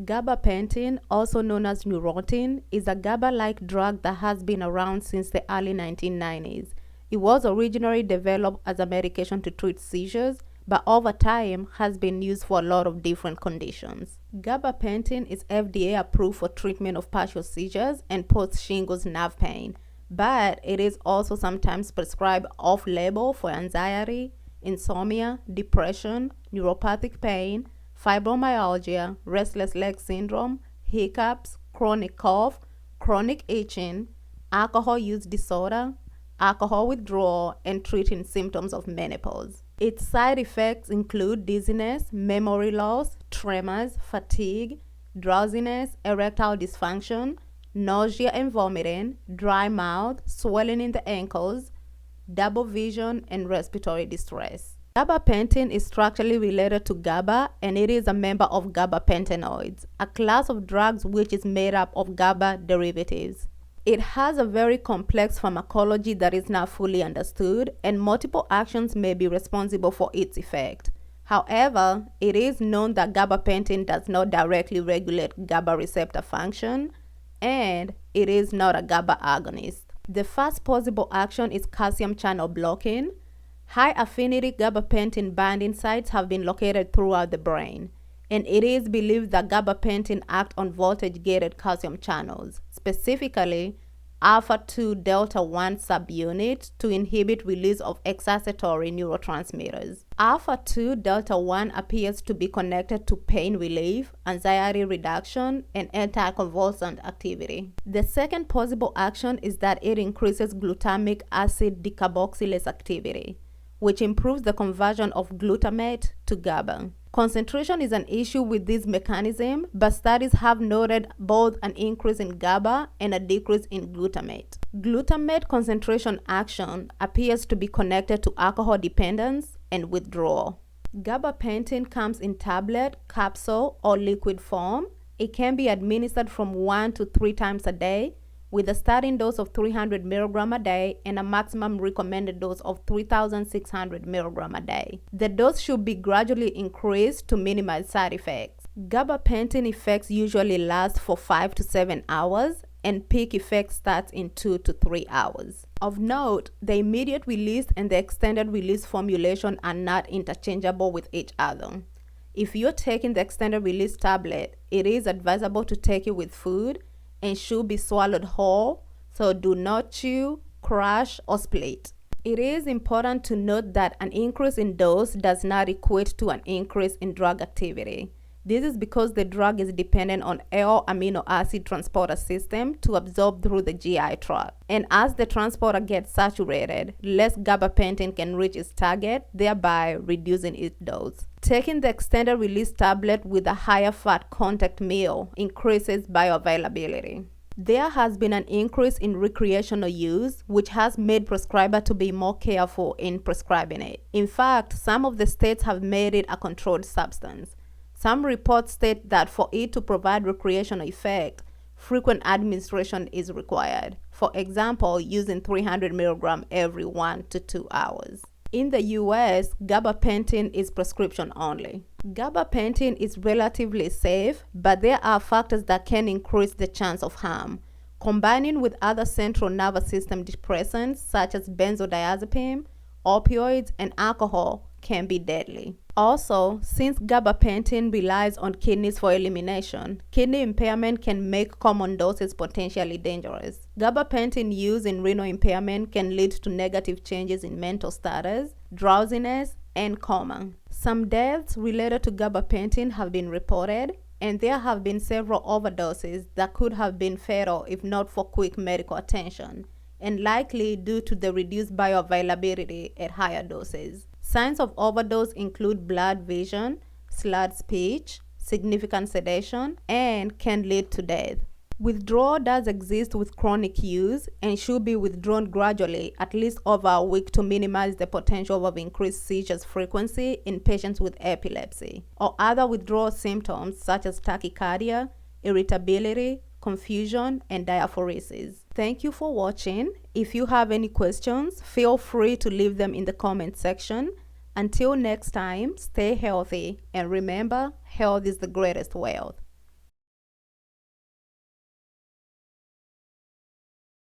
Gabapentin, also known as Neurontin, is a GABA-like drug that has been around since the early 1990s. It was originally developed as a medication to treat seizures, but over time has been used for a lot of different conditions. Gabapentin is FDA approved for treatment of partial seizures and post-shingles nerve pain, but it is also sometimes prescribed off-label for anxiety, insomnia, depression, neuropathic pain, fibromyalgia, restless leg syndrome, hiccups, chronic cough, chronic itching, alcohol use disorder, alcohol withdrawal, and treating symptoms of menopause. Its side effects include dizziness, memory loss, tremors, fatigue, drowsiness, erectile dysfunction, nausea and vomiting, dry mouth, swelling in the ankles, double vision, and respiratory distress. Gabapentin is structurally related to GABA, and it is a member of gabapentinoids, a class of drugs which is made up of GABA derivatives. It has a very complex pharmacology that is not fully understood, and multiple actions may be responsible for its effect. However, it is known that gabapentin does not directly regulate GABA receptor function, and it is not a GABA agonist. The first possible action is calcium channel blocking. High affinity gabapentin binding sites have been located throughout the brain, and it is believed that gabapentin acts on voltage-gated calcium channels, specifically alpha-2 delta-1 subunit, to inhibit release of excitatory neurotransmitters. Alpha-2 delta-1 appears to be connected to pain relief, anxiety reduction, and anticonvulsant activity. The second possible action is that it increases glutamic acid decarboxylase activity, which improves the conversion of glutamate to GABA. Concentration is an issue with this mechanism, but studies have noted both an increase in GABA and a decrease in glutamate. Glutamate concentration action appears to be connected to alcohol dependence and withdrawal. Gabapentin comes in tablet, capsule, or liquid form. It can be administered from 1 to 3 times a day, with a starting dose of 300 mg a day and a maximum recommended dose of 3,600 mg a day. The dose should be gradually increased to minimize side effects. Gabapentin effects usually last for 5 to 7 hours, and peak effect starts in 2 to 3 hours. Of note, the immediate release and the extended release formulation are not interchangeable with each other. If you're taking the extended release tablet, it is advisable to take it with food and should be swallowed whole, so do not chew, crush, or split. It is important to note that an increase in dose does not equate to an increase in drug activity. This is because the drug is dependent on L amino acid transporter system to absorb through the GI tract. And as the transporter gets saturated, less gabapentin can reach its target, thereby reducing its dose. Taking the extended release tablet with a higher fat contact meal increases bioavailability. There has been an increase in recreational use, which has made prescribers to be more careful in prescribing it. In fact, some of the states have made it a controlled substance. Some reports state that for it to provide recreational effect, frequent administration is required. For example, using 300 mg every 1 to 2 hours. In the US, gabapentin is prescription only. Gabapentin is relatively safe, but there are factors that can increase the chance of harm. Combining with other central nervous system depressants such as benzodiazepine, opioids, and alcohol can be deadly. Also, since gabapentin relies on kidneys for elimination, kidney impairment can make common doses potentially dangerous. Gabapentin use in renal impairment can lead to negative changes in mental status, drowsiness, and coma. Some deaths related to gabapentin have been reported, and there have been several overdoses that could have been fatal if not for quick medical attention, and likely due to the reduced bioavailability at higher doses. Signs of overdose include blurred vision, slurred speech, significant sedation, and can lead to death. Withdrawal does exist with chronic use and should be withdrawn gradually, at least over a week, to minimize the potential of increased seizures frequency in patients with epilepsy or other withdrawal symptoms such as tachycardia, irritability, confusion, and diaphoresis. Thank you for watching. If you have any questions, feel free to leave them in the comment section. Until next time, stay healthy, and remember, health is the greatest wealth.